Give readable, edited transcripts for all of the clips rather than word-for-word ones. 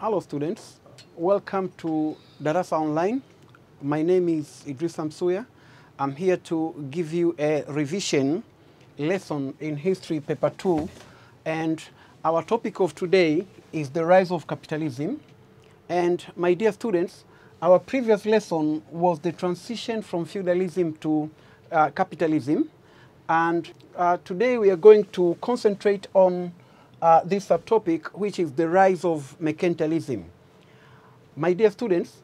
Hello students, welcome to Darasa Online. My name is Idris Samsuya. I'm here to give you a revision lesson in History Paper 2, and our topic of today is the rise of capitalism. And my dear students, our previous lesson was the transition from feudalism to capitalism, and today we are going to concentrate on this subtopic, which is the rise of mercantilism. My dear students,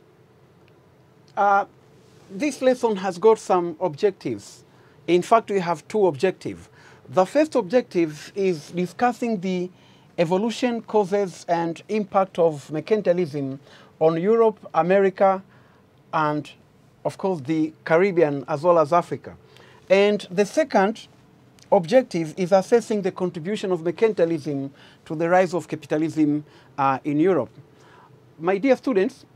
this lesson has got some objectives. In fact, we have two objectives. The first objective is discussing the evolution, causes, and impact of mercantilism on Europe, America, and of course the Caribbean as well as Africa. And the second objective is assessing the contribution of mercantilism to the rise of capitalism in Europe. My dear students,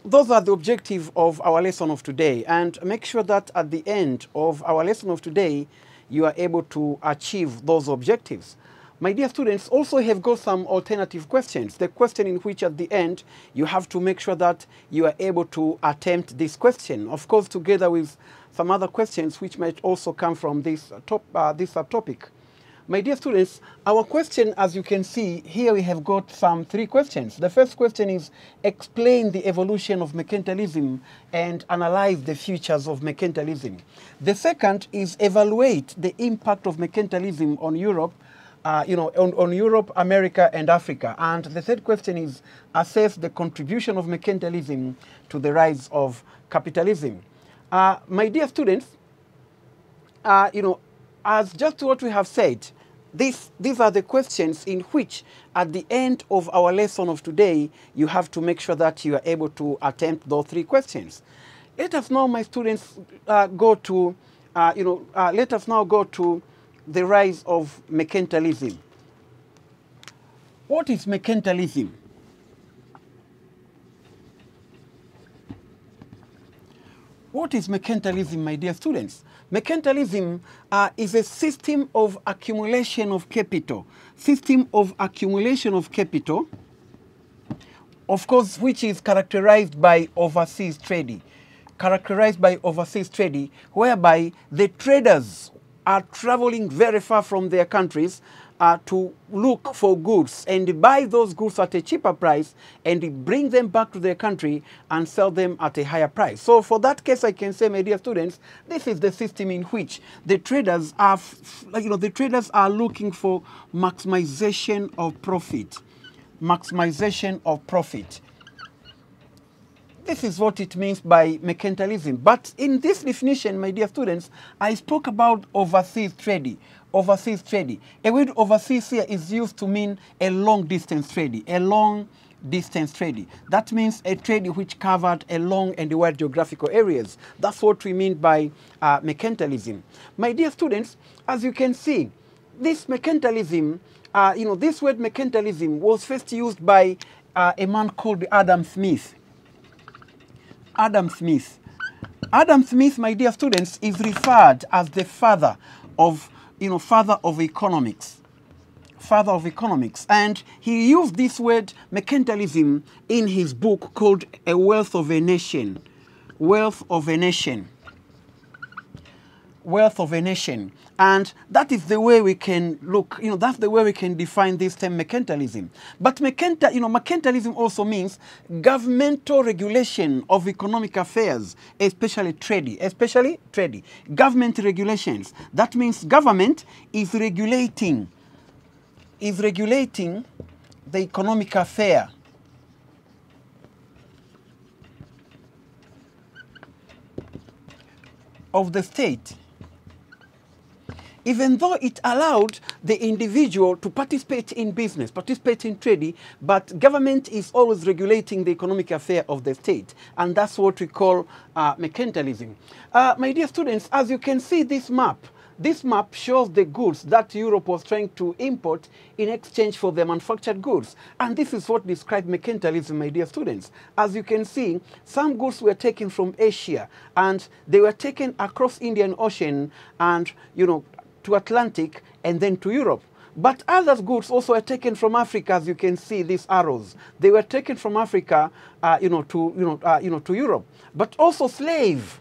those are the objectives of our lesson of today, and make sure that at the end of our lesson of today, you are able to achieve those objectives. My dear students, also have got some alternative questions. The question in which at the end, you have to make sure that you are able to attempt this question. Of course, together with some other questions which might also come from this subtopic. My dear students, our question, as you can see, here we have got some three questions. The first question is, explain the evolution of mercantilism and analyze the features of mercantilism. The second is, evaluate the impact of mercantilism on Europe, on Europe, America, and Africa. And the third question is, assess the contribution of mercantilism to the rise of capitalism. My dear students, as just what we have said, these are the questions in which, at the end of our lesson of today, you have to make sure that you are able to attempt those three questions. Let us now, my students, let us now go to the rise of mercantilism. What is mercantilism? What is mercantilism, my dear students? Mercantilism is a system of accumulation of capital. System of accumulation of capital, of course, which is characterized by overseas trading. Characterized by overseas trading, whereby the traders are traveling very far from their countries to look for goods and buy those goods at a cheaper price and bring them back to their country and sell them at a higher price. So for that case, I can say, my dear students, this is the system in which the traders are, looking for maximization of profit. Maximization of profit. This is what it means by mercantilism. But in this definition, my dear students, I spoke about overseas trading. Overseas trading. A word overseas here is used to mean a long distance trading. A long distance trading. That means a trading which covered a long and wide geographical areas. That's what we mean by mercantilism. My dear students, as you can see, this mercantilism, this word mercantilism was first used by a man called Adam Smith. Adam Smith. Adam Smith, my dear students, is referred as the father of economics. Father of economics. And he used this word mercantilism in his book called A Wealth of a Nation. Wealth of a Nation. Wealth of a Nation. And that is the way we can look, that's the way we can define this term mercantilism. But mercantilism also means governmental regulation of economic affairs, especially trading. Government regulations. That means government is regulating the economic affair of the state, even though it allowed the individual to participate in business, participate in trading, but government is always regulating the economic affair of the state. And that's what we call mercantilism. My dear students, as you can see this map shows the goods that Europe was trying to import in exchange for the manufactured goods. And this is what describes mercantilism, my dear students. As you can see, some goods were taken from Asia, and they were taken across Indian Ocean and, to Atlantic and then to Europe. But other goods also were taken from Africa, as you can see these arrows. They were taken from Africa, to Europe. But also slaves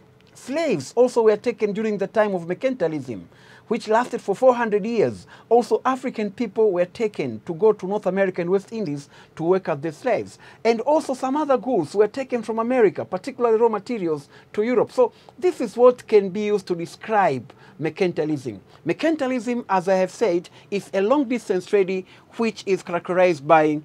also were taken during the time of mercantilism, which lasted for 400 years. Also, African people were taken to go to North America and West Indies to work as the slaves. And also some other goods were taken from America, particularly raw materials, to Europe. So this is what can be used to describe mercantilism. Mercantilism, as I have said, is a long-distance trade which is characterized by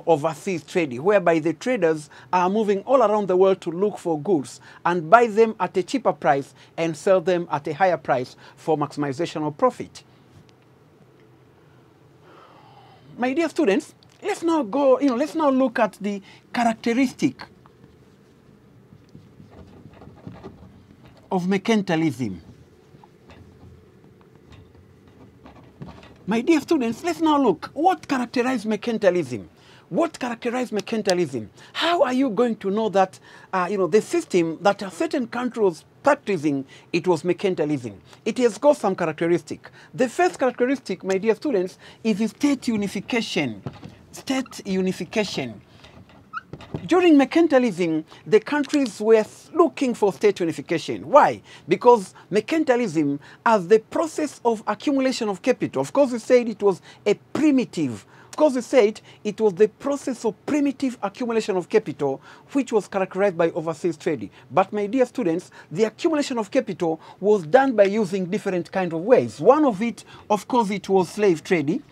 overseas trading, whereby the traders are moving all around the world to look for goods and buy them at a cheaper price and sell them at a higher price for maximization of profit. My dear students, let's now go, let's now look at the characteristic of mercantilism. My dear students, let's now look what characterizes mercantilism. What characterizes mercantilism? How are you going to know that the system that a certain country was practicing, it was mercantilism? It has got some characteristic. The first characteristic, my dear students, is the state unification. State unification. During mercantilism, the countries were looking for state unification. Why? Because mercantilism, as the process of accumulation of capital, of course we said it was a primitive, of course we said it was the process of primitive accumulation of capital which was characterized by overseas trading. But my dear students, the accumulation of capital was done by using different kind of ways. One of it, of course, it was slave trading.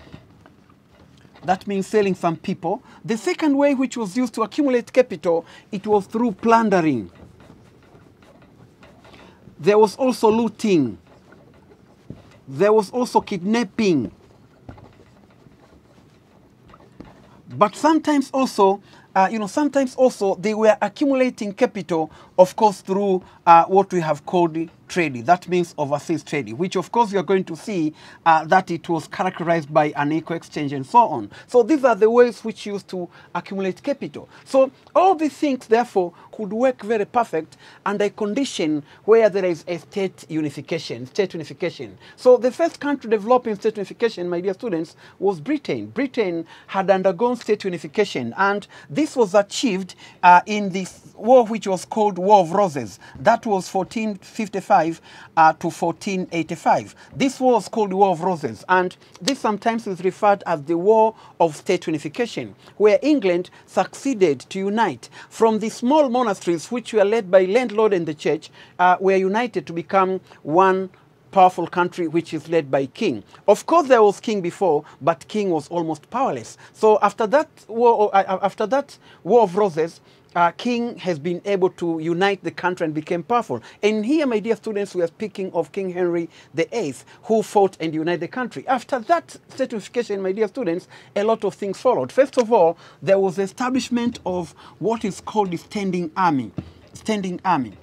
That means selling some people. The second way which was used to accumulate capital, it was through plundering. There was also looting. There was also kidnapping. But sometimes also, they were accumulating capital, of course, through what we have called trading. That means overseas trading, which of course you are going to see that it was characterized by unequal exchange and so on. So these are the ways which used to accumulate capital. So all these things, therefore, could work very perfect under a condition where there is a state unification. State unification. So the first country developing state unification, my dear students, was Britain. Britain had undergone state unification, and this was achieved in this war which was called War of Roses. That was 1455 to 1485. This war was called the War of Roses, and this sometimes is referred as the War of State Unification, where England succeeded to unite from the small monasteries which were led by landlord and the church, were united to become one powerful country which is led by king. Of course, there was king before, but king was almost powerless. So after that war of Roses, king has been able to unite the country and became powerful. And here, my dear students, we are speaking of King Henry VIII, who fought and united the country. After that state unification, my dear students, a lot of things followed. First of all, there was the establishment of what is called the standing army. Standing army.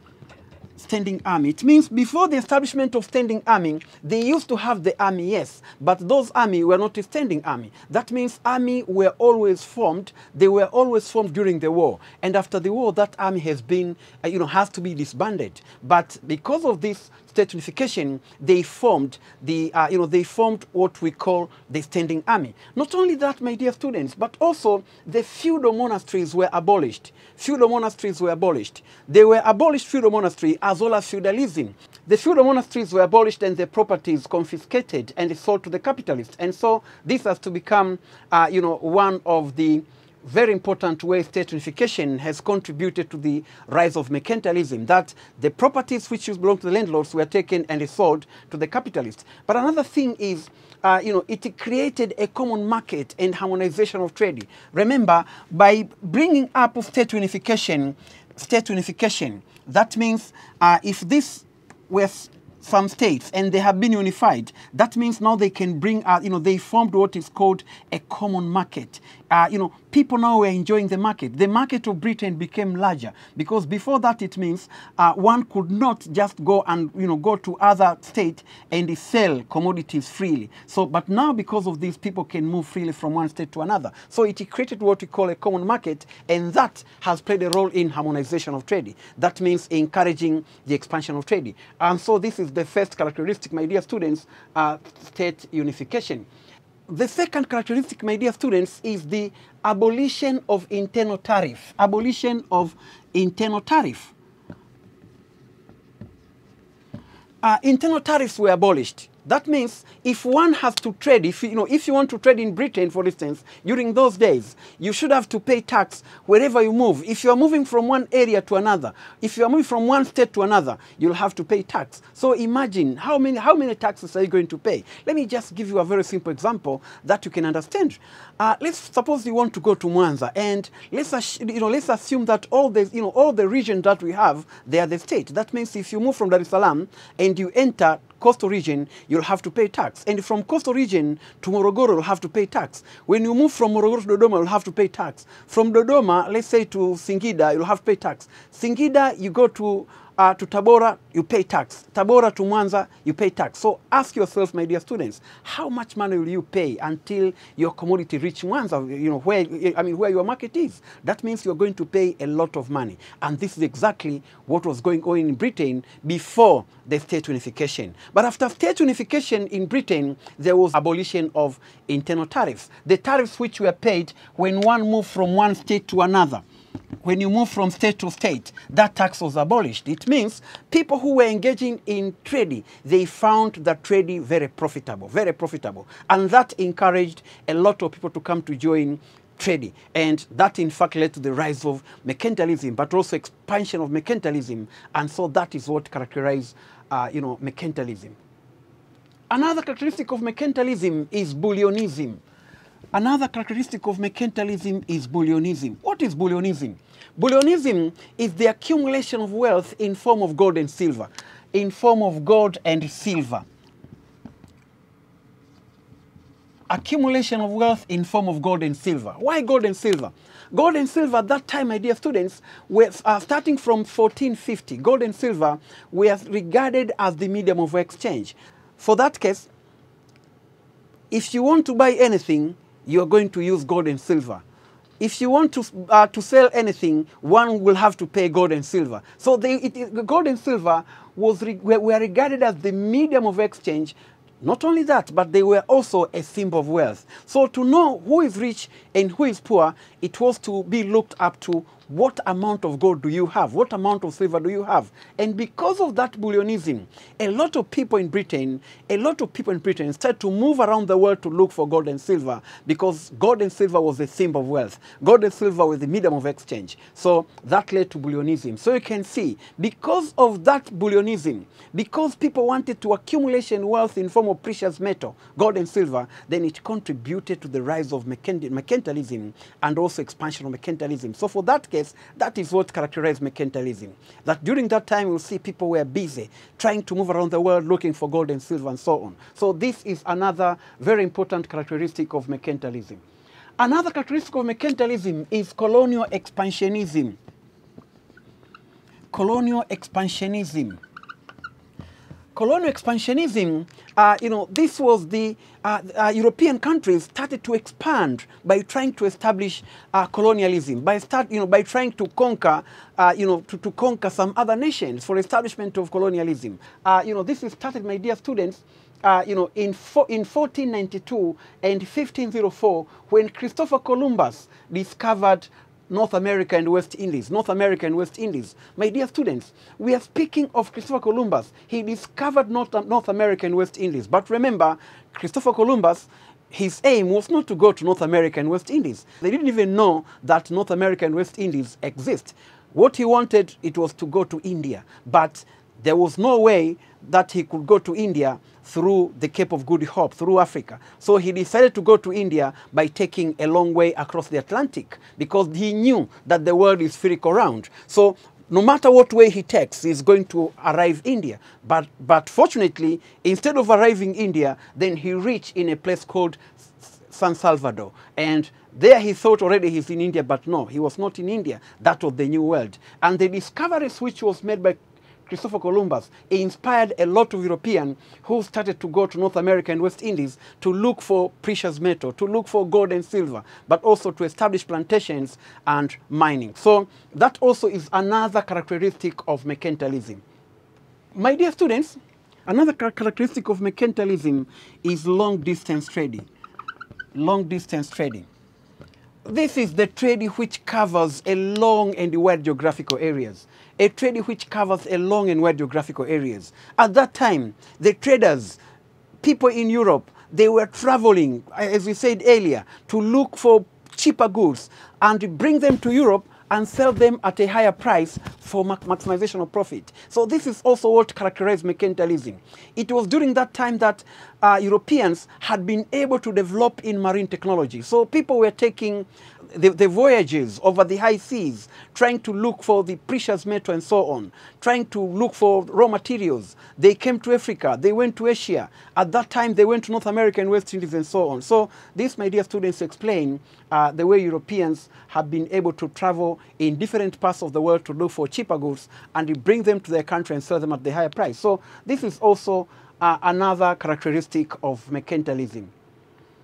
Standing army. It means before the establishment of standing army, they used to have the army, yes, but those army were not a standing army. That means army were always formed. They were always formed during the war, and after the war, that army has been, has to be disbanded. But because of this state unification, they formed they formed what we call the standing army. Not only that, my dear students, but also the feudal monasteries were abolished. Feudal monasteries were abolished. They were abolished, feudal monastery, as well as feudalism. The feudal monasteries were abolished and their properties confiscated and sold to the capitalists. And so this has to become, one of the very important way state unification has contributed to the rise of mercantilism, that the properties which belong to the landlords were taken and sold to the capitalists. But another thing is, it created a common market and harmonization of trade. Remember, by bringing up state unification, that means if this were some states and they have been unified, that means now they can bring out, they formed what is called a common market. People now were enjoying the market. The market of Britain became larger because before that it means one could not just go and go to other state and sell commodities freely. So, but now because of this, people can move freely from one state to another. So it created what we call a common market, and that has played a role in harmonization of trade. That means encouraging the expansion of trade. And so this is the first characteristic, my dear students, state unification. The second characteristic, my dear students, is the abolition of internal tariff. Abolition of internal tariff. Internal tariffs were abolished. That means if one has to trade, if you want to trade in Britain, for instance, during those days, you should have to pay tax wherever you move. If you are moving from one area to another, if you are moving from one state to another, you'll have to pay tax. So imagine how many taxes are you going to pay? Let me just give you a very simple example that you can understand. Let's suppose you want to go to Mwanza, and let's assume that all the regions that we have, they are the state. That means if you move from Dar es Salaam and you enter coastal region, you'll have to pay tax. And from coastal region to Morogoro, you'll have to pay tax. When you move from Morogoro to Dodoma, you'll have to pay tax. From Dodoma, let's say to Singida, you'll have to pay tax. Singida, you go to Tabora, you pay tax. Tabora to Mwanza, you pay tax. So ask yourself, my dear students, how much money will you pay until your commodity reach Mwanza, where your market is? That means you're going to pay a lot of money. And this is exactly what was going on in Britain before the state unification. But after state unification in Britain, there was abolition of internal tariffs. The tariffs which were paid when one moved from one state to another. When you move from state to state, that tax was abolished. It means people who were engaging in trading, they found that trading very profitable. And that encouraged a lot of people to come to join trading. And that, in fact, led to the rise of mercantilism, but also expansion of mercantilism. And so that is what characterized, mercantilism. Another characteristic of mercantilism is bullionism. Another characteristic of mercantilism is bullionism. What is bullionism? Bullionism is the accumulation of wealth in form of gold and silver. In form of gold and silver. Accumulation of wealth in form of gold and silver. Why gold and silver? Gold and silver at that time, my dear students, were starting from 1450. Gold and silver were regarded as the medium of exchange. For that case, if you want to buy anything, you are going to use gold and silver. If you want to sell anything, one will have to pay gold and silver. So gold and silver were regarded as the medium of exchange. Not only that, but they were also a symbol of wealth. So to know who is rich and who is poor, it was to be looked up to what amount of gold do you have? What amount of silver do you have? And because of that bullionism, a lot of people in Britain started to move around the world to look for gold and silver, because gold and silver was a symbol of wealth. Gold and silver was the medium of exchange. So that led to bullionism. So you can see, because of that bullionism, because people wanted to accumulate wealth in form of precious metal, gold and silver, then it contributed to the rise of mercantilism and also expansion of mercantilism. So for that case, that is what characterized mercantilism. That during that time, you'll see people were busy trying to move around the world looking for gold and silver and so on. So this is another very important characteristic of mercantilism. Another characteristic of mercantilism is colonial expansionism. Colonial expansionism. Colonial expansionism, this was the European countries started to expand by trying to establish colonialism, by trying to conquer, to conquer some other nations for establishment of colonialism. This is started, my dear students, in 1492 and 1504, when Christopher Columbus discovered North America and West Indies. North America and West Indies. My dear students, we are speaking of Christopher Columbus. He discovered North America and West Indies. But remember, Christopher Columbus, his aim was not to go to North America and West Indies. They didn't even know that North America and West Indies exist. What he wanted, it was to go to India. But there was no way that he could go to India through the Cape of Good Hope, through Africa. So he decided to go to India by taking a long way across the Atlantic, because he knew that the world is spherical round. So no matter what way he takes, he's going to arrive India. But fortunately, instead of arriving India, then he reached in a place called San Salvador. And there he thought already he's in India, but no, he was not in India. That was the New World. And the discoveries which was made by Christopher Columbus inspired a lot of Europeans who started to go to North America and West Indies to look for precious metal, to look for gold and silver, but also to establish plantations and mining. So that also is another characteristic of mercantilism. My dear students, another characteristic of mercantilism is long-distance trading. long-distance trading. This is the trade which covers a long and wide geographical areas. A trade which covers a long and wide geographical areas. At that time, the traders, people in Europe, they were traveling, as we said earlier, to look for cheaper goods and bring them to Europe and sell them at a higher price for maximization of profit. So this is also what characterized mercantilism. It was during that time that Europeans had been able to develop in marine technology. So people were taking the voyages over the high seas, trying to look for the precious metal and so on, trying to look for raw materials. They came to Africa, they went to Asia. At that time, they went to North America and West Indies and so on. So this, my dear students, explain the way Europeans have been able to travel in different parts of the world to look for cheaper goods and bring them to their country and sell them at the higher price. So this is also another characteristic of mercantilism.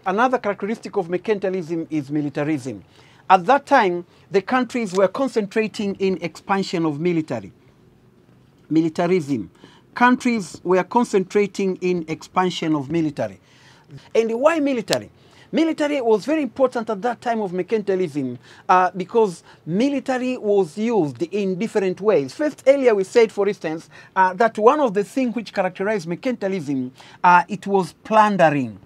Another characteristic of mercantilism is militarism. At that time, the countries were concentrating in expansion of militarism. Countries were concentrating in expansion of military. And why military? Military was very important at that time of mercantilism because military was used in different ways. First, earlier we said, for instance, that one of the things which characterized mercantilism, it was plundering.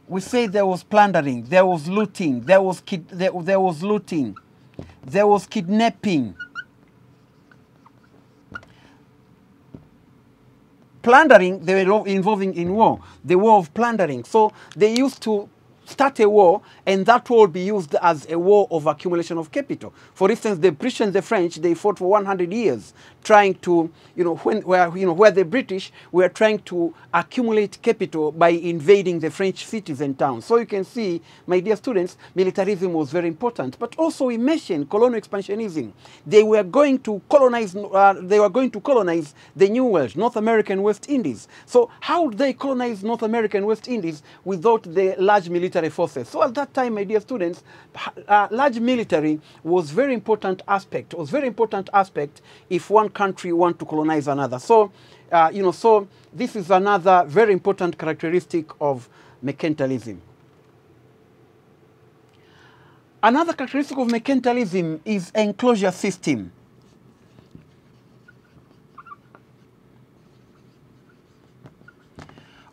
We say there was plundering, there was looting, there was looting, there was kidnapping. Plundering, they were involving in war, the war of plundering. So they used to start a war, and that war would be used as a war of accumulation of capital. For instance, the British and the French, they fought for 100 years, trying to, where the British were trying to accumulate capital by invading the French cities and towns. So you can see, my dear students, militarism was very important. But also we mentioned colonial expansionism. They were going to colonize. The New World, North America and West Indies. So how would they colonize North America and West Indies without the large military forces? So at that time, my dear students, large military was very important aspect. Was very important aspect if one country want to colonize another. So, so this is another very important characteristic of mercantilism. Another characteristic of mercantilism is enclosure system.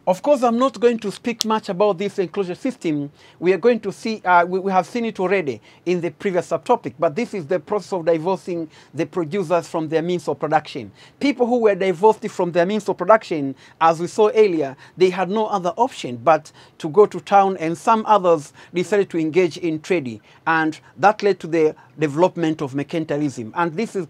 Of course, I'm not going to speak much about this enclosure system. We are going to see, we have seen it already in the previous subtopic, but this is the process of divorcing the producers from their means of production. People who were divorced from their means of production, as we saw earlier, they had no other option but to go to town, and some others decided to engage in trading. And that led to the development of mercantilism. And this is,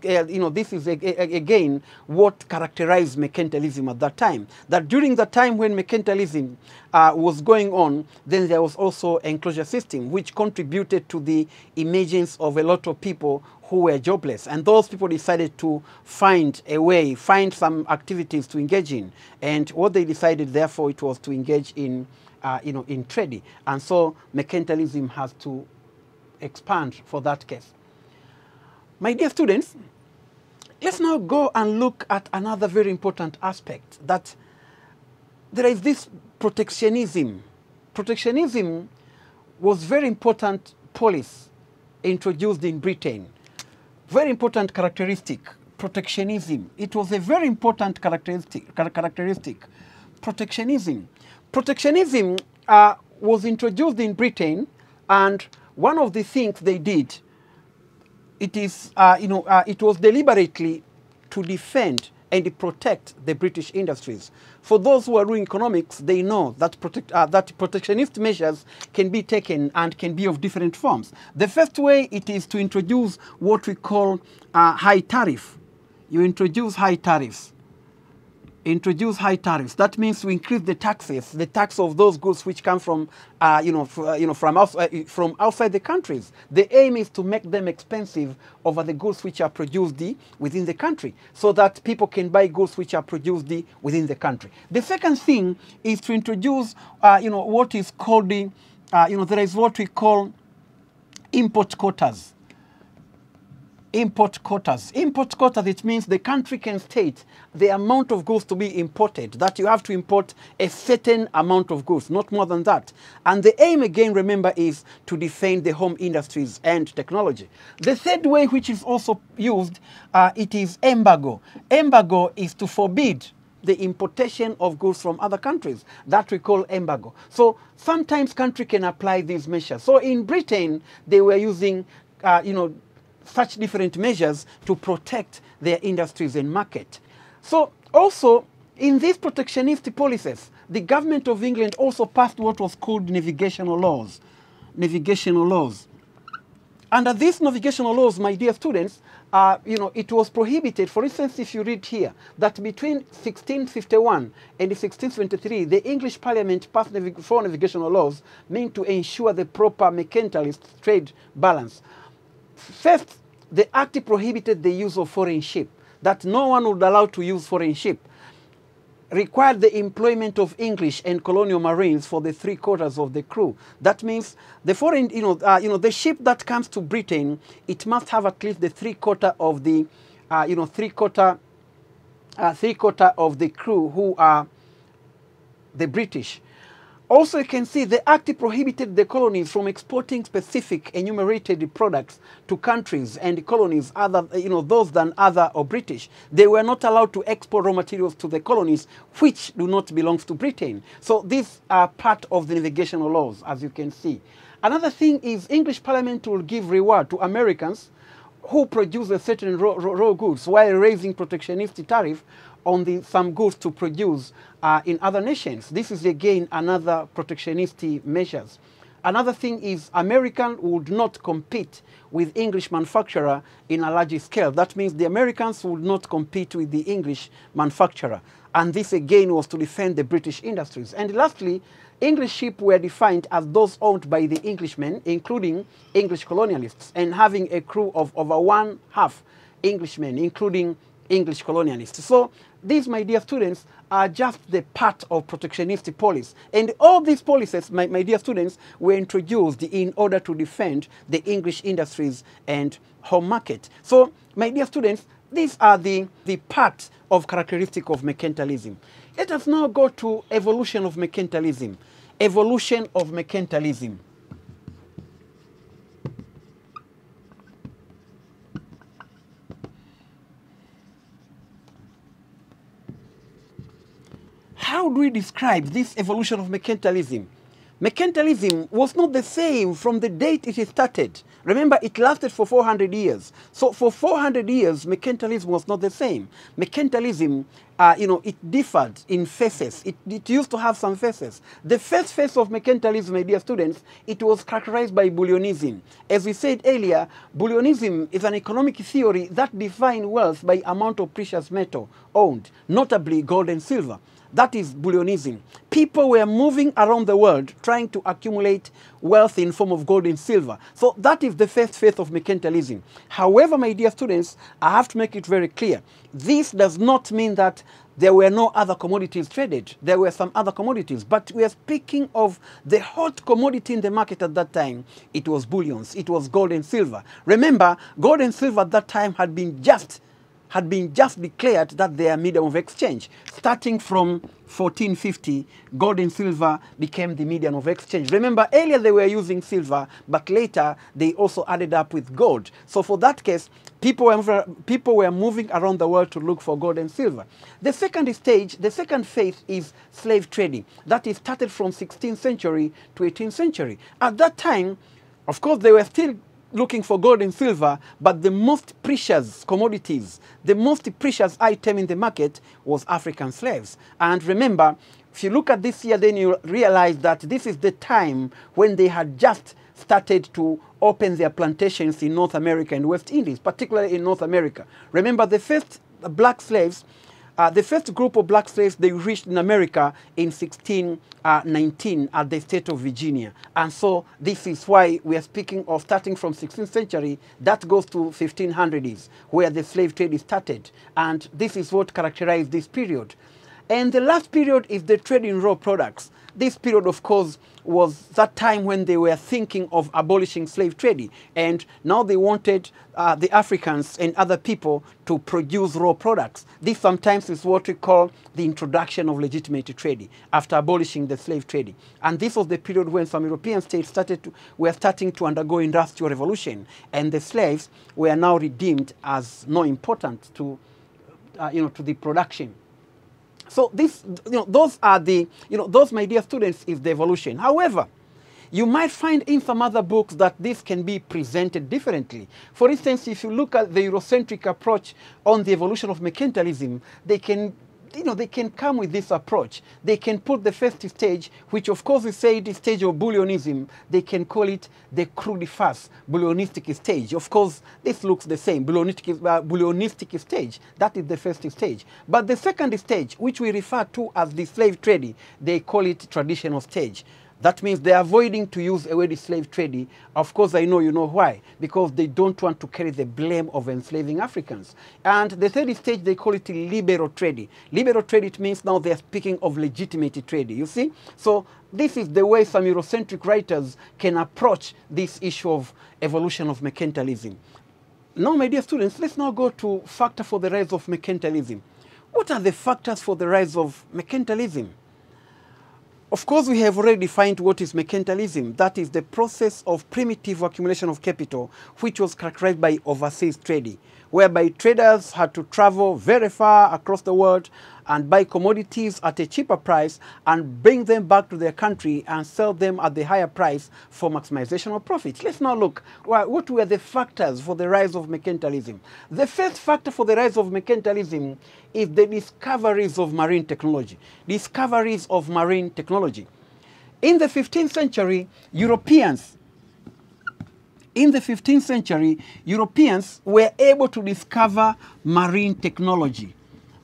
again, what characterized mercantilism at that time. That during the time when mercantilism was going on, then there was also enclosure system, which contributed to the emergence of a lot of people who were jobless. And those people decided to find a way, find some activities to engage in. And what they decided, therefore, it was to engage in, in trading. And so mercantilism has to expand for that case. My dear students, let's now go and look at another very important aspect, that there is this protectionism. Protectionism was very important policy introduced in Britain. Very important characteristic, protectionism. It was a very important characteristic. Protectionism. Protectionism was introduced in Britain, and one of the things they did, it was deliberately to defend and protect the British industries. For those who are doing economics, they know that, that protectionist measures can be taken and can be of different forms. The first way, it is to introduce what we call high tariff. You introduce high tariffs. Introduce high tariffs. That means to increase the taxes, the tax of those goods which come from, from outside the countries. The aim is to make them expensive over the goods which are produced within the country, so that people can buy goods which are produced within the country. The second thing is to introduce, what is called there is what we call import quotas. Import quotas. Import quotas, it means the country can state the amount of goods to be imported, that you have to import a certain amount of goods, not more than that. And the aim, again, remember, is to defend the home industries and technology. The third way, which is also used, it is embargo. Embargo is to forbid the importation of goods from other countries. That we call embargo. So sometimes country can apply these measures. So in Britain, they were using, such different measures to protect their industries and market. So also, in these protectionist policies, the government of England also passed what was called navigational laws. Navigational laws. Under these navigational laws, my dear students, it was prohibited. For instance, if you read here, that between 1651 and 1673, the English Parliament passed four navigational laws meant to ensure the proper mercantilist trade balance. First, the Act prohibited the use of foreign ship, that no one would allow to use foreign ship. Required the employment of English and colonial marines for the 3/4 of the crew. That means the foreign, the ship that comes to Britain, it must have at least the 3/4 of the, 3/4 of the crew who are the British. Also, you can see the Act prohibited the colonies from exporting specific enumerated products to countries and colonies other, those than other or British. They were not allowed to export raw materials to the colonies which do not belong to Britain. So these are part of the navigational laws, as you can see. Another thing is English Parliament will give reward to Americans who produce a certain raw goods while raising protectionist tariff on some goods to produce in other nations. This is again another protectionist measures. Another thing is American would not compete with English manufacturer in a large scale. That means the Americans would not compete with the English manufacturer. And this again was to defend the British industries. And lastly, English ships were defined as those owned by the Englishmen, including English colonialists, and having a crew of over 1/2 Englishmen, including English colonialists. So these, my dear students, are just the part of protectionist policy. And all these policies, my dear students, were introduced in order to defend the English industries and home market. So, my dear students, these are the part of characteristic of mercantilism. Let us now go to evolution of mercantilism. Evolution of mercantilism. How do we describe this evolution of mercantilism? Mercantilism was not the same from the date it started. Remember, it lasted for 400 years. So for 400 years, mercantilism was not the same. Mercantilism, it differed in phases. It used to have some phases. The first phase of mercantilism, my dear students, it was characterized by bullionism. As we said earlier, bullionism is an economic theory that defines wealth by amount of precious metal owned, notably gold and silver. That is bullionism. People were moving around the world trying to accumulate wealth in form of gold and silver. So that is the first phase of mercantilism. However, my dear students, I have to make it very clear. This does not mean that there were no other commodities traded. There were some other commodities. But we are speaking of the hot commodity in the market at that time. It was bullions. It was gold and silver. Remember, gold and silver at that time had been just declared that they are medium of exchange. Starting from 1450, gold and silver became the medium of exchange. Remember, earlier they were using silver, but later they also added up with gold. So for that case, people were moving around the world to look for gold and silver. The second stage, the second phase is slave trading. That is started from 16th century to 18th century. At that time, of course, they were still looking for gold and silver, but the most precious commodities, the most precious item in the market was African slaves. And remember, if you look at this year, then you realize that this is the time when they had just started to open their plantations in North America and West Indies, particularly in North America. Remember, the first black slaves, the first group of black slaves, they reached in America in 1619 at the state of Virginia. And so this is why we are speaking of starting from 16th century, that goes to 1500s, where the slave trade started. And this is what characterized this period. And the last period is the trade in raw products. This period, of course, was that time when they were thinking of abolishing slave trading. And now they wanted the Africans and other people to produce raw products. This sometimes is what we call the introduction of legitimate trading after abolishing the slave trading. And this was the period when some European states were starting to undergo industrial revolution. And the slaves were now redeemed as not important to, to the production. So this, those are the, those, my dear students, is the evolution. However, you might find in some other books that this can be presented differently. For instance, if you look at the Eurocentric approach on the evolution of mercantilism, they can, they can come with this approach. They can put the first stage, which of course we say the stage of bullionism, they can call it the crudifast bullionistic stage. Of course, this looks the same, bullionistic stage. That is the first stage. But the second stage, which we refer to as the slave trading, they call it traditional stage. That means they're avoiding to use a word slave trading. Of course, I know you know why. Because they don't want to carry the blame of enslaving Africans. And the third stage, they call it liberal trading. Liberal trading, it means now they're speaking of legitimate trading, you see? So this is the way some Eurocentric writers can approach this issue of evolution of mercantilism. Now, my dear students, let's now go to factor for the rise of mercantilism. What are the factors for the rise of mercantilism? Of course, we have already defined what is mercantilism. That is the process of primitive accumulation of capital, which was characterized by overseas trading, whereby traders had to travel very far across the world and buy commodities at a cheaper price and bring them back to their country and sell them at the higher price for maximization of profits. Let's now look what were the factors for the rise of mercantilism. The first factor for the rise of mercantilism is the discoveries of marine technology. Discoveries of marine technology. In the 15th century, Europeans were able to discover marine technology.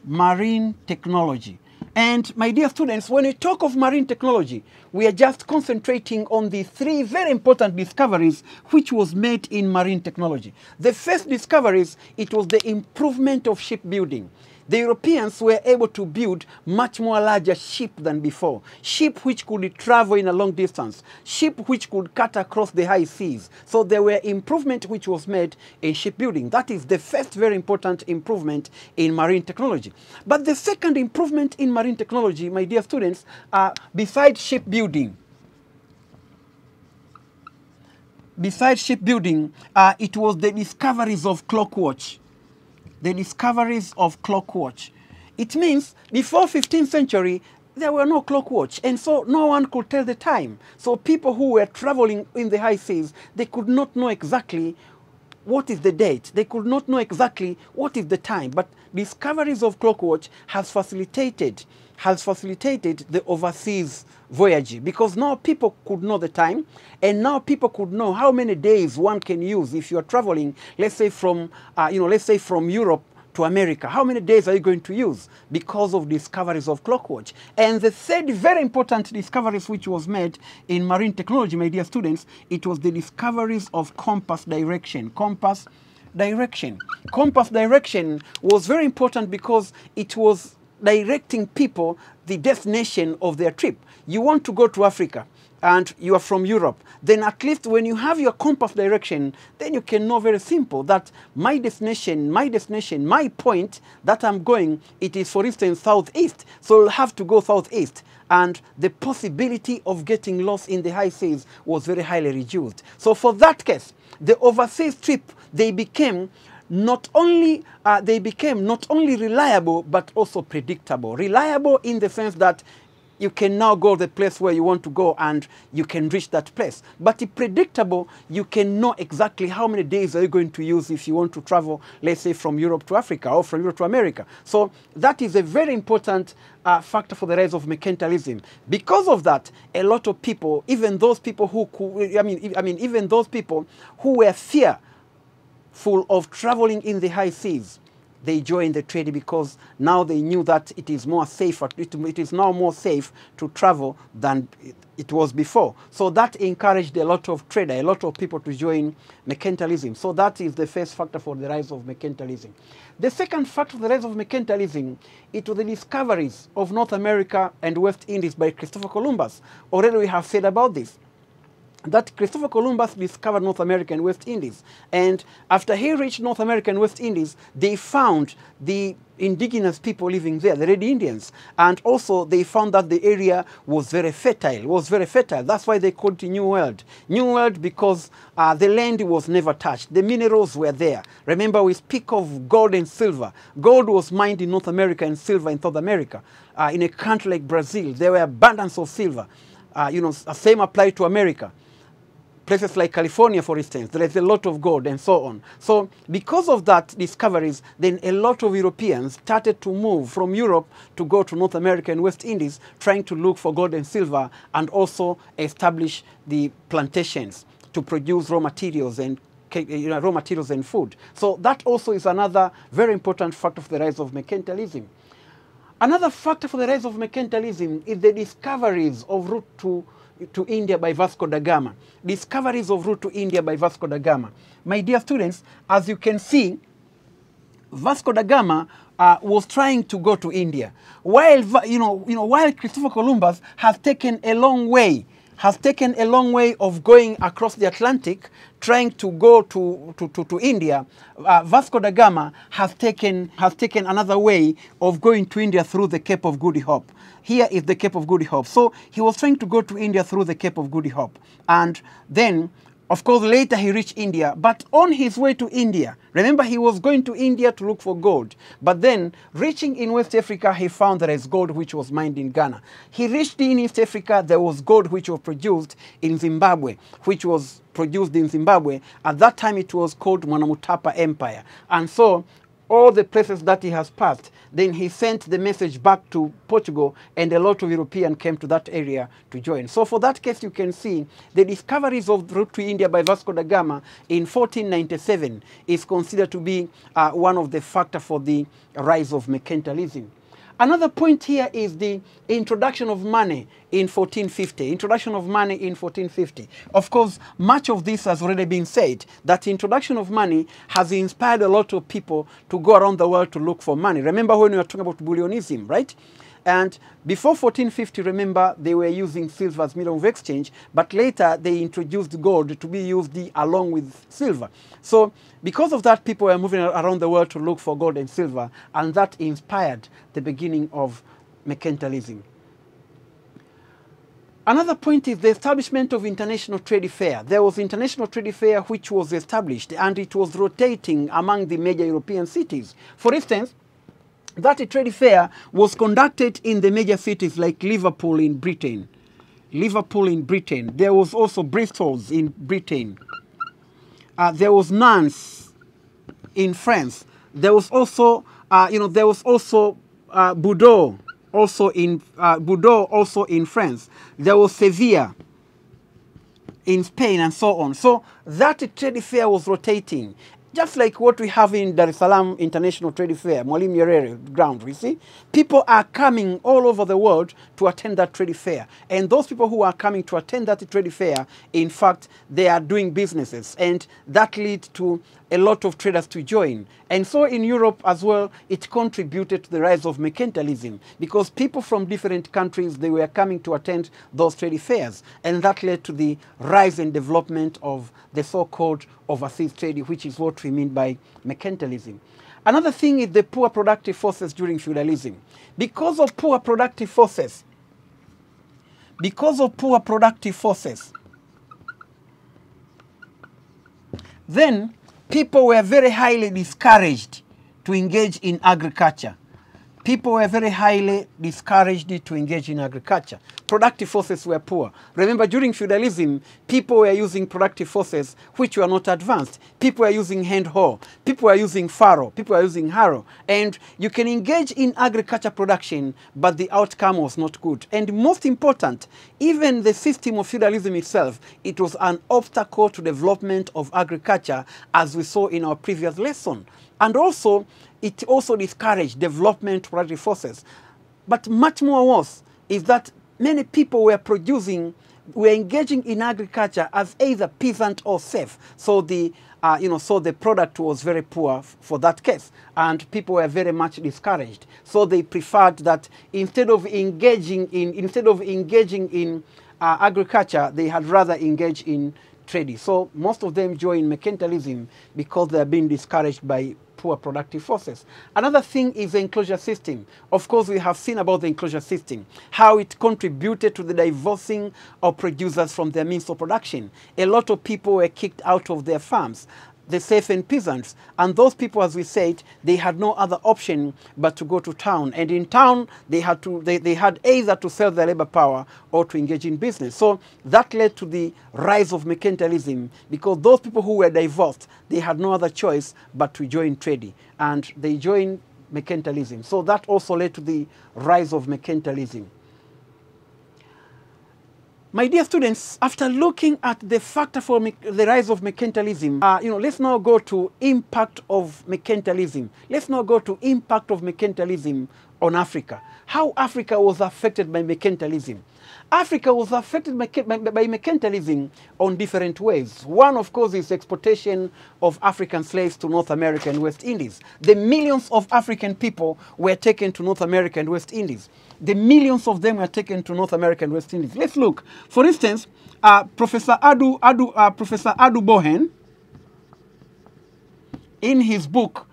Marine technology. And my dear students, when we talk of marine technology, we are just concentrating on the three very important discoveries which was made in marine technology. The first discoveries, it was the improvement of shipbuilding. The Europeans were able to build much more larger ship than before. Ship which could travel in a long distance. Ship which could cut across the high seas. So there were improvement which was made in shipbuilding. That is the first very important improvement in marine technology. But the second improvement in marine technology, my dear students, besides shipbuilding, it was the discoveries of clockwatch. The discoveries of clockwatch. It means before 15th century, there were no clockwatch, and so no one could tell the time. So people who were traveling in the high seas, they could not know exactly what is the date. They could not know exactly what is the time. But discoveries of clockwatch has facilitated the overseas voyage, because now people could know the time, and now people could know how many days one can use if you are traveling, let's say from Europe to America. How many days are you going to use because of discoveries of clockwatch? And the third very important discoveries which was made in marine technology, my dear students, it was the discoveries of compass direction. Compass direction was very important because it was directing people the destination of their trip. You want to go to Africa and you are from Europe, then at least when you have your compass direction, then you can know very simple that my destination, my point that I'm going, it is, for instance, southeast. So you'll have to go southeast. And the possibility of getting lost in the high seas was very highly reduced. So for that case, the overseas trip, they became not only reliable, but also predictable. Reliable in the sense that you can now go to the place where you want to go and you can reach that place. But predictable, you can know exactly how many days are you going to use if you want to travel, let's say, from Europe to Africa or from Europe to America. So that is a very important factor for the rise of mercantilism. Because of that, a lot of people, even those people who were fearful of traveling in the high seas, they joined the trade because now they knew that it is more safer. It is now more safe to travel than it was before. So that encouraged a lot of trader, a lot of people to join mercantilism. So that is the first factor for the rise of mercantilism. The second factor for the rise of mercantilism, it was the discoveries of North America and West Indies by Christopher Columbus. Already we have said about this, that Christopher Columbus discovered North America and West Indies. And after he reached North America and West Indies, they found the indigenous people living there, the Red Indians. And also they found that the area was very fertile, That's why they called it New World. New World because the land was never touched. The minerals were there. Remember, we speak of gold and silver. Gold was mined in North America and silver in South America. In a country like Brazil, there were abundance of silver. Same applied to America. Places like California, for instance, there is a lot of gold and so on. So because of that discoveries, then a lot of Europeans started to move from Europe to go to North America and West Indies, trying to look for gold and silver and also establish the plantations to produce raw materials and food. So that also is another very important factor for the rise of mercantilism. Another factor for the rise of mercantilism is the discoveries of route to India by Vasco da Gama. Discoveries of route to India by Vasco da Gama. My dear students, as you can see, Vasco da Gama was trying to go to India, while while Christopher Columbus has taken a long way of going across the Atlantic, trying to go to India. Vasco da Gama has taken another way of going to India through the Cape of Good Hope. Here is the Cape of Good Hope. So he was trying to go to India through the Cape of Good Hope. And then, of course, later he reached India. But on his way to India, remember he was going to India to look for gold. But then, reaching in West Africa, he found there is gold which was mined in Ghana. He reached in East Africa, there was gold which was produced in Zimbabwe, At that time, it was called Mwanamutapa Empire. And so, all the places that he has passed, then he sent the message back to Portugal, and a lot of Europeans came to that area to join. So for that case, you can see the discoveries of the route to India by Vasco da Gama in 1497 is considered to be one of the factors for the rise of mercantilism. Another point here is the introduction of money in 1450. Introduction of money in 1450. Of course, much of this has already been said, that introduction of money has inspired a lot of people to go around the world to look for money. Remember when we were talking about bullionism, right? And before 1450, remember, they were using silver as medium of exchange, but later they introduced gold to be used along with silver. So because of that, people were moving around the world to look for gold and silver, and that inspired the beginning of mercantilism. Another point is the establishment of international trade fair. There was international trade fair which was established, and it was rotating among the major European cities. For instance, that trade fair was conducted in the major cities like Liverpool in Britain. There was also Bristol in Britain. There was Nantes in France. There was also, Bordeaux, also in France. There was Sevilla in Spain, and so on. So that trade fair was rotating. Just like what we have in Dar es Salaam International Trade Fair, Mwalimu Nyerere ground, you see? People are coming all over the world to attend that trade fair. And those people who are coming to attend that trade fair, in fact, they are doing businesses. And that leads to a lot of traders to join. And so in Europe as well, it contributed to the rise of mercantilism, because people from different countries, they were coming to attend those trade fairs. And that led to the rise and development of the so-called overseas trade, which is what we mean by mercantilism. Another thing is the poor productive forces during feudalism. Because of poor productive forces, then people were very highly discouraged to engage in agriculture. Productive forces were poor. Remember, during feudalism, people were using productive forces which were not advanced. People were using hand hoe. People were using furrow. People were using harrow. And you can engage in agriculture production, but the outcome was not good. And most important, even the system of feudalism itself, it was an obstacle to development of agriculture, as we saw in our previous lesson. And also, it also discouraged development productive forces. But much more worse is that many people were engaging in agriculture as either peasant or serf. So the so the product was very poor for that case, and people were very much discouraged. So they preferred that instead of engaging in agriculture, they had rather engage in trading. So most of them joined mercantilism because they are being discouraged by poor productive forces. Another thing is the enclosure system. Of course, we have seen about the enclosure system, how it contributed to the divorcing of producers from their means of production. A lot of people were kicked out of their farms, the serfs and peasants. And those people, as we said, they had no other option but to go to town. And in town, they had either to sell their labor power or to engage in business. So that led to the rise of mercantilism, because those people who were divorced, they had no other choice but to join trading. And they joined mercantilism. So that also led to the rise of mercantilism. My dear students, after looking at the factor for the rise of mercantilism, let's now go to impact of mercantilism. Let's now go to impact of mercantilism on Africa. How Africa was affected by mercantilism. Africa was affected by mercantilism on different ways. One, of course, is exportation of African slaves to North America and West Indies. The millions of African people were taken to North America and West Indies. The millions of them were taken to North America and West Indies. Let's look. For instance, Professor Adu Bohen, in his book,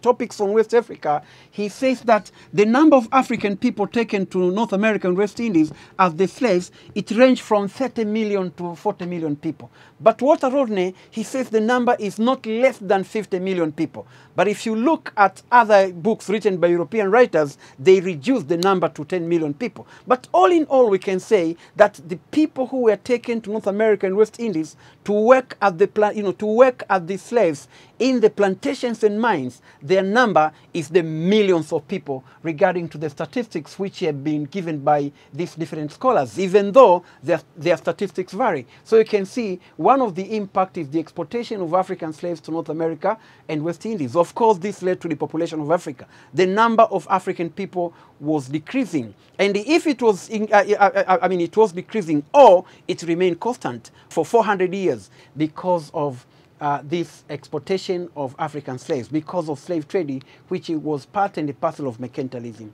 Topics on West Africa, he says that the number of African people taken to North America and West Indies as the slaves, it ranged from 30 million to 40 million people. But Walter Rodney, he says the number is not less than 50 million people. But if you look at other books written by European writers, they reduce the number to 10 million people. But all in all, we can say that the people who were taken to North America and West Indies to work at the slaves in the plantations and mines, their number is the millions of people regarding to the statistics which have been given by these different scholars, even though their statistics vary. So you can see one of the impact is the exportation of African slaves to North America and West Indies. Of course, this led to the population of Africa. The number of African people was decreasing. And if it was, it was decreasing, or it remained constant for 400 years because of this exportation of African slaves, because of slave trading, which was part and parcel of mercantilism.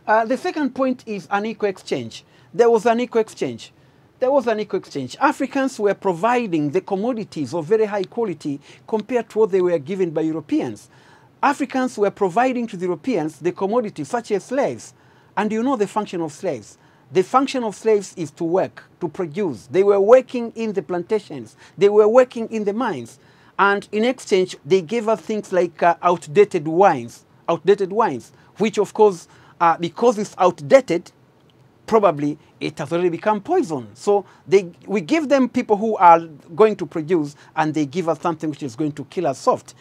The second point is unequal exchange. There was unequal exchange. There was unequal exchange. Africans were providing the commodities of very high quality compared to what they were given by Europeans. Africans were providing to the Europeans the commodities such as slaves. And you know the function of slaves. The function of slaves is to work, to produce. They were working in the plantations. They were working in the mines. And in exchange, they gave us things like outdated wines, which of course, because it's outdated, probably it has already become poison. So we give them people who are going to produce, and they give us something which is going to kill us soft.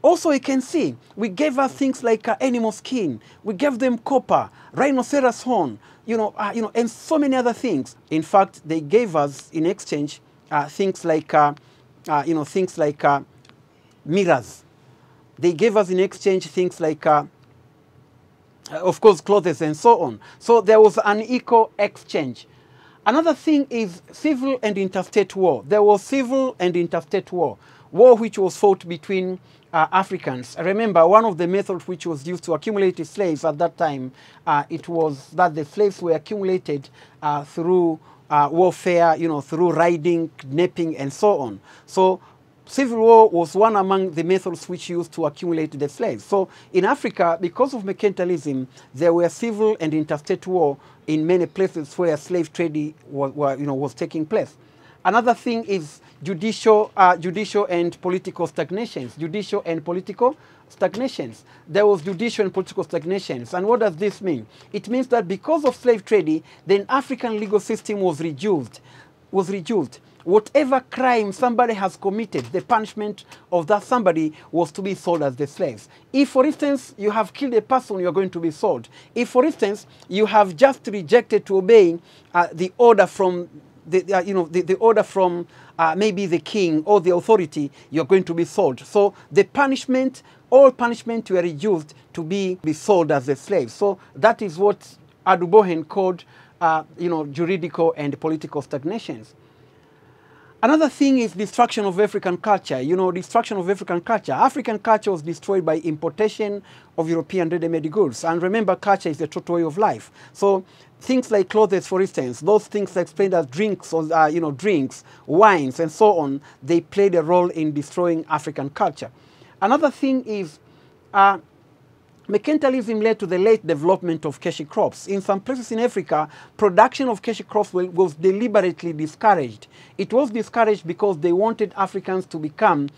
Also, you can see, we gave us things like animal skin. We gave them copper, rhinoceros horn, and so many other things. In fact, they gave us in exchange things like, mirrors. They gave us in exchange things like, of course, clothes and so on. So there was an equal exchange. Another thing is civil and interstate war. There was civil and interstate war which was fought between Africans. Remember, one of the methods which was used to accumulate slaves at that time, it was that the slaves were accumulated through warfare, through riding, kidnapping, and so on. So civil war was one among the methods which used to accumulate the slaves. So in Africa, because of mercantilism, there were civil and interstate war in many places where slave trading was taking place. Another thing is judicial and political stagnations. Judicial and political stagnations. There was judicial and political stagnations. And what does this mean? It means that because of slave trading, the African legal system was reduced. Whatever crime somebody has committed, the punishment of that somebody was to be sold as the slaves. If, for instance, you have killed a person, you are going to be sold. If, for instance, you have just rejected to obey the order from the order from maybe the king or the authority, you're going to be sold. So the punishment, all punishment were reduced to be sold as a slave. So that is what Adubohen called, juridical and political stagnations. Another thing is destruction of African culture. Destruction of African culture. African culture was destroyed by importation of European ready-made goods. And remember, culture is the total way of life. So things like clothes, for instance, those things explained as drinks, or drinks, wines, and so on, they played a role in destroying African culture. Another thing is mercantilism led to the late development of cashew crops. In some places in Africa, production of cashew crops was deliberately discouraged. It was discouraged because they wanted Africans to become,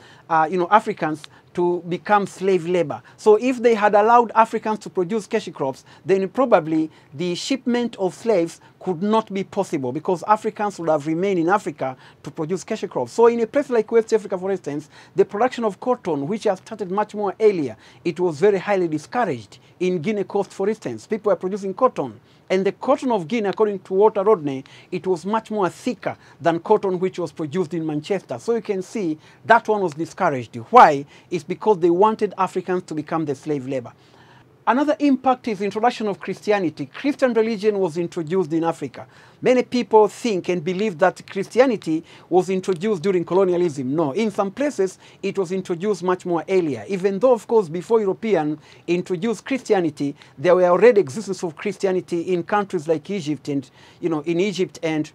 slave labor. So if they had allowed Africans to produce cashew crops, then probably the shipment of slaves could not be possible because Africans would have remained in Africa to produce cashew crops. So in a place like West Africa, for instance, the production of cotton, which has started much more earlier, it was very highly discouraged. In Guinea Coast, for instance, people were producing cotton. And the cotton of Guinea, according to Walter Rodney, it was much more thicker than cotton which was produced in Manchester. So you can see that one was discouraged. Why? It's because they wanted Africans to become the slave labor. Another impact is the introduction of Christianity. Christian religion was introduced in Africa. Many people think and believe that Christianity was introduced during colonialism. No, in some places it was introduced much more earlier. Even though, of course, before Europeans introduced Christianity, there were already existence of Christianity in countries like Egypt and, in Egypt and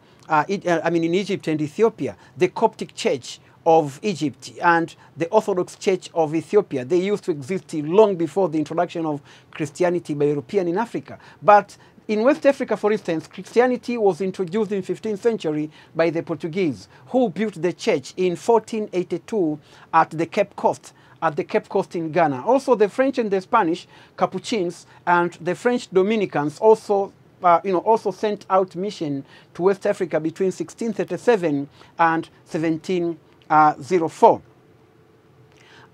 Ethiopia. The Coptic Church of Egypt and the Orthodox Church of Ethiopia, they used to exist long before the introduction of Christianity by Europeans in Africa. But in West Africa, for instance, Christianity was introduced in the 15th century by the Portuguese, who built the church in 1482 at the Cape Coast, in Ghana. Also, the French and the Spanish Capuchins and the French Dominicans also sent out mission to West Africa between 1637 and 1704.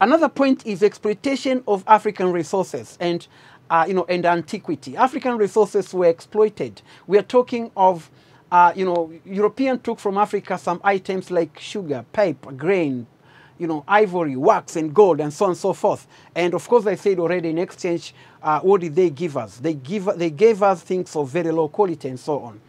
Another point is exploitation of African resources and antiquity. African resources were exploited. We are talking of, Europeans took from Africa some items like sugar, paper, grain, ivory, wax, and gold, and so on and so forth. And of course, I said already, in exchange, what did they give us? They gave us things of very low quality and so on.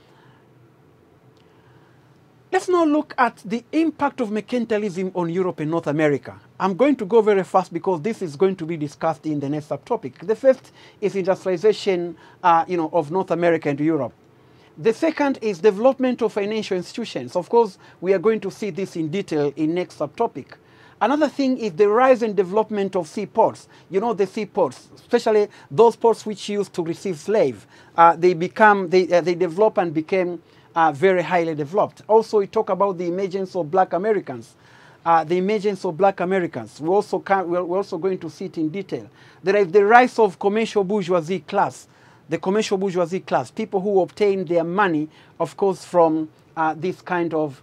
Let's now look at the impact of mercantilism on Europe and North America. I'm going to go very fast because this is going to be discussed in the next subtopic. The first is industrialization, of North America and Europe. The second is development of financial institutions. Of course, we are going to see this in detail in next subtopic. Another thing is the rise and development of seaports. The seaports, especially those ports which used to receive slaves, they develop and became very highly developed. Also, we talk about the emergence of Black Americans. We're also going to see it in detail. There is the rise of commercial bourgeoisie class. The commercial bourgeoisie class, people who obtain their money, of course, from this kind of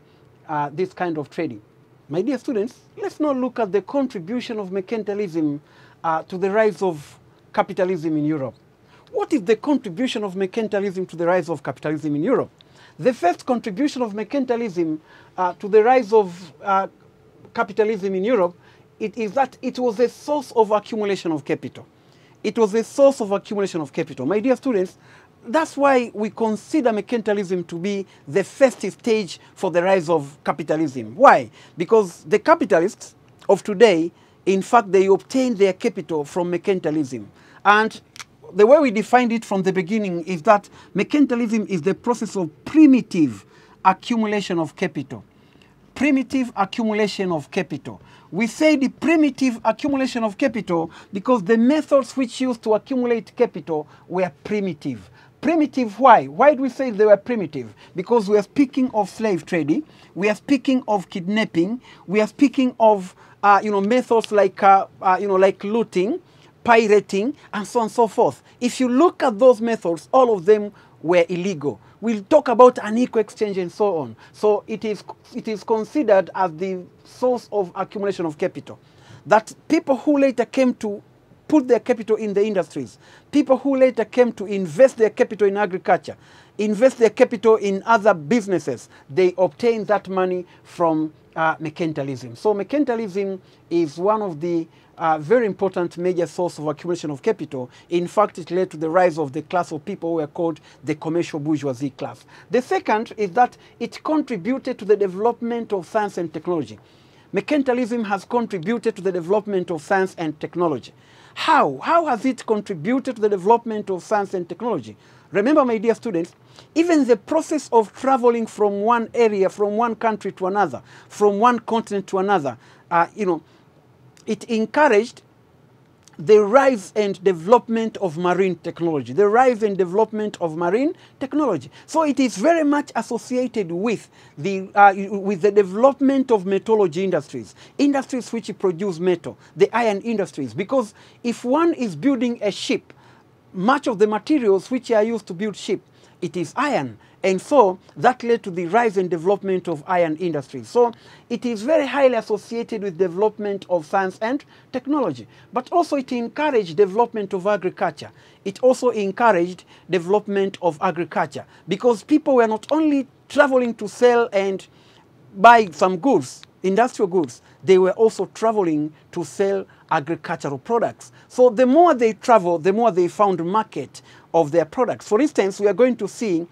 trading. My dear students, let's now look at the contribution of mercantilism to the rise of capitalism in Europe. What is the contribution of mercantilism to the rise of capitalism in Europe? The first contribution of mercantilism to the rise of capitalism in Europe is that it was a source of accumulation of capital. It was a source of accumulation of capital. My dear students, that's why we consider mercantilism to be the first stage for the rise of capitalism. Why? Because the capitalists of today, in fact, they obtain their capital from mercantilism. And the way we defined it from the beginning is that mercantilism is the process of primitive accumulation of capital. Primitive accumulation of capital. We say the primitive accumulation of capital because the methods which used to accumulate capital were primitive. Primitive, why? Why do we say they were primitive? Because we are speaking of slave trading, we are speaking of kidnapping, we are speaking of methods like looting, pirating, and so on and so forth. If you look at those methods, all of them were illegal. We'll talk about unequal exchange and so on. So it is considered as the source of accumulation of capital. That people who later came to put their capital in the industries. People who later came to invest their capital in agriculture, invest their capital in other businesses, they obtained that money from mercantilism. So mercantilism is one of the very important major source of accumulation of capital. In fact, it led to the rise of the class of people who were called the commercial bourgeoisie class. The second is that it contributed to the development of science and technology. Mercantilism has contributed to the development of science and technology. How? How has it contributed to the development of science and technology? Remember, my dear students, even the process of traveling from one area, from one country to another, from one continent to another, it encouraged the rise and development of marine technology, the rise and development of marine technology. So it is very much associated with the development of metallurgy industries, industries which produce metal, the iron industries. Because if one is building a ship, much of the materials which are used to build ship, it is iron. And so that led to the rise and development of iron industry. So it is very highly associated with development of science and technology. But also it encouraged development of agriculture. It also encouraged development of agriculture because people were not only traveling to sell and buy some goods, industrial goods, they were also traveling to sell agricultural products. So the more they traveled, the more they found a market of their products. For instance, we are going to see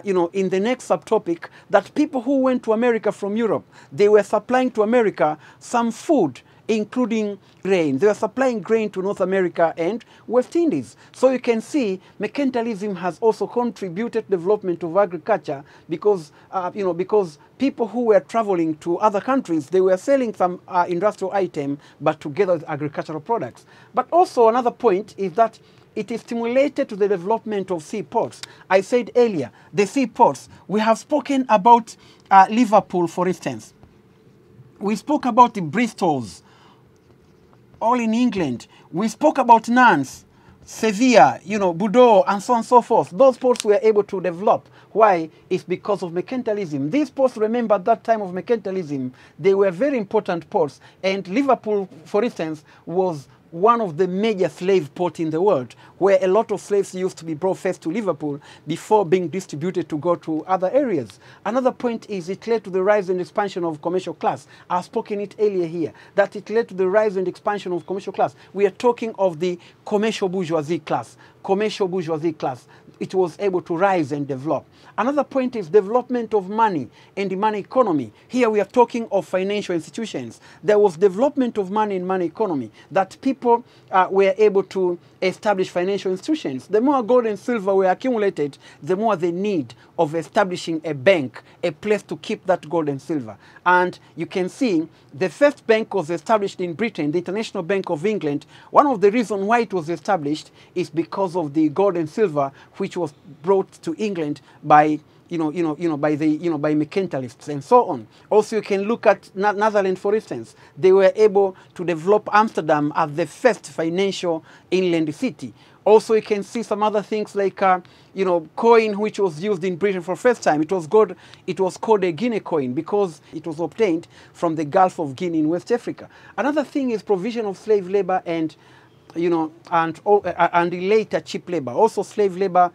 in the next subtopic that people who went to America from Europe, they were supplying to America some food, including grain. They were supplying grain to North America and West Indies. So you can see mercantilism has also contributed to development of agriculture because, because people who were traveling to other countries, they were selling some industrial item, but together with agricultural products. But also another point is that it is stimulated to the development of seaports. I said earlier, the seaports. We have spoken about Liverpool, for instance. We spoke about the Bristols, all in England. We spoke about Nantes, Sevilla, Bordeaux, and so on and so forth. Those ports were able to develop. Why? It's because of mercantilism. These ports, remember, at that time of mercantilism, they were very important ports. And Liverpool, for instance, was one of the major slave ports in the world, where a lot of slaves used to be brought first to Liverpool before being distributed to go to other areas. Another point is it led to the rise and expansion of commercial class. I've spoken it earlier here, that it led to the rise and expansion of commercial class. We are talking of the commercial bourgeoisie class. Commercial bourgeoisie class. It was able to rise and develop. Another point is development of money and the money economy. Here we are talking of financial institutions. There was development of money in money economy, that people were able to establish financial institutions. The more gold and silver were accumulated, the more the need of establishing a bank, a place to keep that gold and silver. And you can see the first bank was established in Britain, the International Bank of England. One of the reasons why it was established is because of the gold and silver which was brought to England by by mercantilists and so on. Also, you can look at Netherlands, for instance. They were able to develop Amsterdam as the first financial inland city. Also, you can see some other things like, coin which was used in Britain for the first time. It was called a Guinea coin because it was obtained from the Gulf of Guinea in West Africa. Another thing is provision of slave labor and later cheap labor. Also, slave labor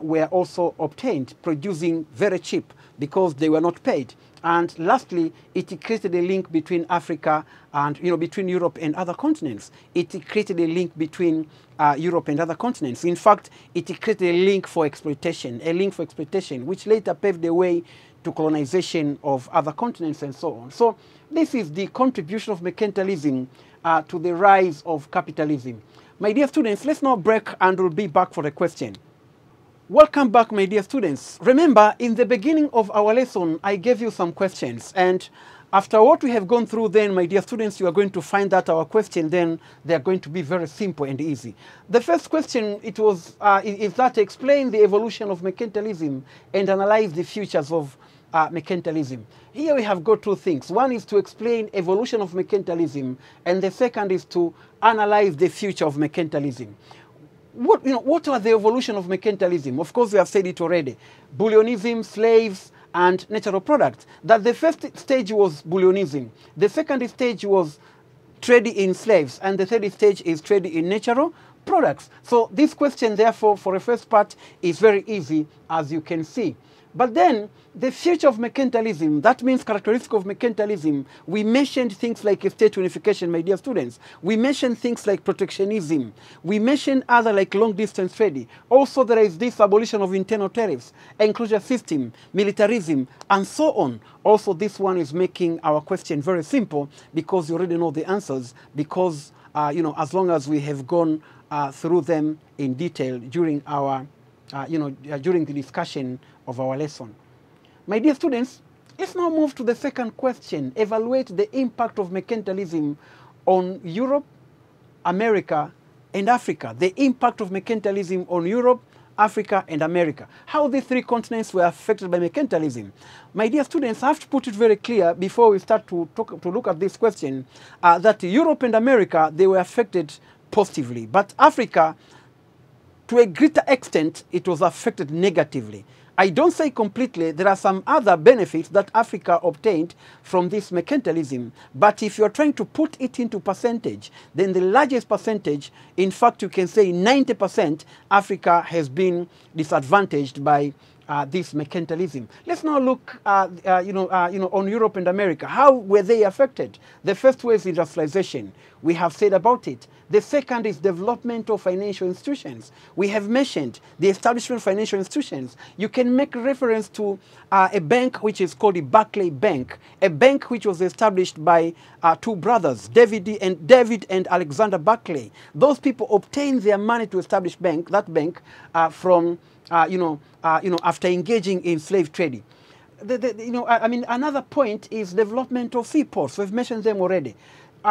were also obtained, producing very cheap because they were not paid. And lastly, it created a link between Africa and, between Europe and other continents. It created a link between Europe and other continents. In fact, it created a link for exploitation, which later paved the way to colonization of other continents and so on. So this is the contribution of mercantilism to the rise of capitalism. My dear students, let's now break and we'll be back for the question. Welcome back, my dear students. Remember, in the beginning of our lesson, I gave you some questions. And after what we have gone through then, my dear students, you are going to find that our question then, they are going to be very simple and easy. The first question, it was, is that explain the evolution of mercantilism and analyze the futures of mercantilism. Here we have got two things. One is to explain evolution of mercantilism, and the second is to analyze the future of mercantilism. What are the evolution of mercantilism? Of course, we have said it already. Bullionism, slaves, and natural products. That the first stage was bullionism. The second stage was trade in slaves, and the third stage is trade in natural products. So this question, therefore, for the first part is very easy, as you can see. But then the future of mercantilism, that means characteristic of mercantilism, we mentioned things like state unification, my dear students. We mentioned things like protectionism. We mentioned other like long distance trading. Also there is this abolition of internal tariffs, enclosure system, militarism, and so on. Also this one is making our question very simple because you already know the answers, because you know, as long as we have gone through them in detail during our during the discussion of our lesson. My dear students, let's now move to the second question. Evaluate the impact of mercantilism on Europe, America, and Africa. The impact of mercantilism on Europe, Africa, and America. How these three continents were affected by mercantilism. My dear students, I have to put it very clear before we start to look at this question, that Europe and America, they were affected positively. But Africa, to a greater extent, it was affected negatively. I don't say completely. There are some other benefits that Africa obtained from this mercantilism. But if you're trying to put it into percentage, then the largest percentage, in fact, you can say 90%, Africa has been disadvantaged by this mercantilism. Let's now look, on Europe and America. How were they affected? The first way is industrialization. We have said about it. The second is development of financial institutions. We have mentioned the establishment of financial institutions. You can make reference to a bank which is called the Barclay Bank, a bank which was established by two brothers, David and Alexander Barclay. Those people obtained their money to establish that bank from after engaging in slave trading. Another point is development of seaports. We've mentioned them already.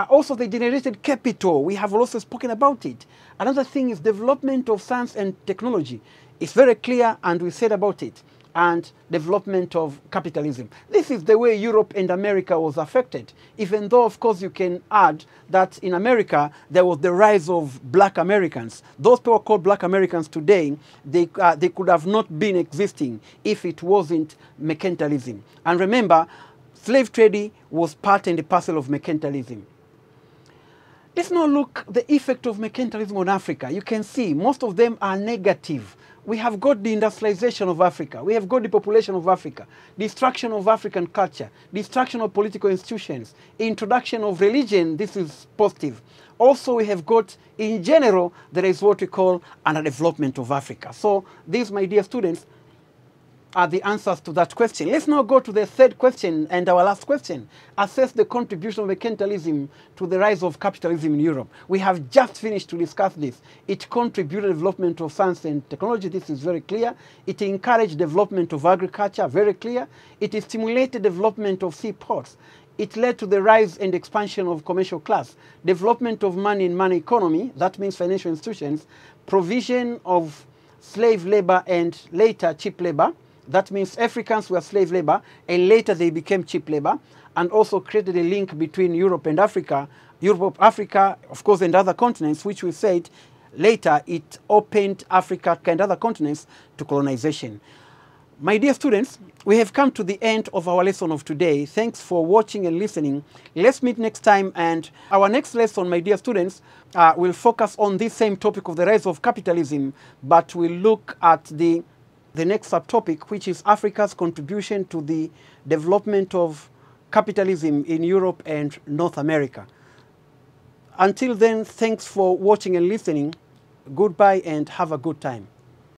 Also, they generated capital. We have also spoken about it. Another thing is development of science and technology. It's very clear, and we said about it. And development of capitalism. This is the way Europe and America was affected. Even though, of course, you can add that in America, there was the rise of black Americans. Those people called black Americans today, they could have not been existing if it wasn't mercantilism. And remember, slave trading was part and parcel of mercantilism. Let's now look at the effect of mercantilism on Africa. You can see most of them are negative. We have got the industrialization of Africa. We have got the population of Africa, destruction of African culture, destruction of political institutions, introduction of religion. This is positive. Also, we have got, in general, there is what we call underdevelopment of Africa. So these, my dear students, are the answers to that question. Let's now go to the third question and our last question. Assess the contribution of mercantilism to the rise of capitalism in Europe. We have just finished to discuss this. It contributed to development of science and technology. This is very clear. It encouraged development of agriculture. Very clear. It stimulated development of seaports. It led to the rise and expansion of commercial class, development of money and money economy. That means financial institutions, provision of slave labor and later cheap labor. That means Africans were slave labor, and later they became cheap labor, and also created a link between Europe and Africa. Europe, Africa, of course, and other continents, which we said later it opened Africa and other continents to colonization. My dear students, we have come to the end of our lesson of today. Thanks for watching and listening. Let's meet next time, and our next lesson, my dear students, will focus on this same topic of the rise of capitalism, but we'll look at the next subtopic, which is Africa's contribution to the development of capitalism in Europe and North America. Until then, thanks for watching and listening. Goodbye and have a good time.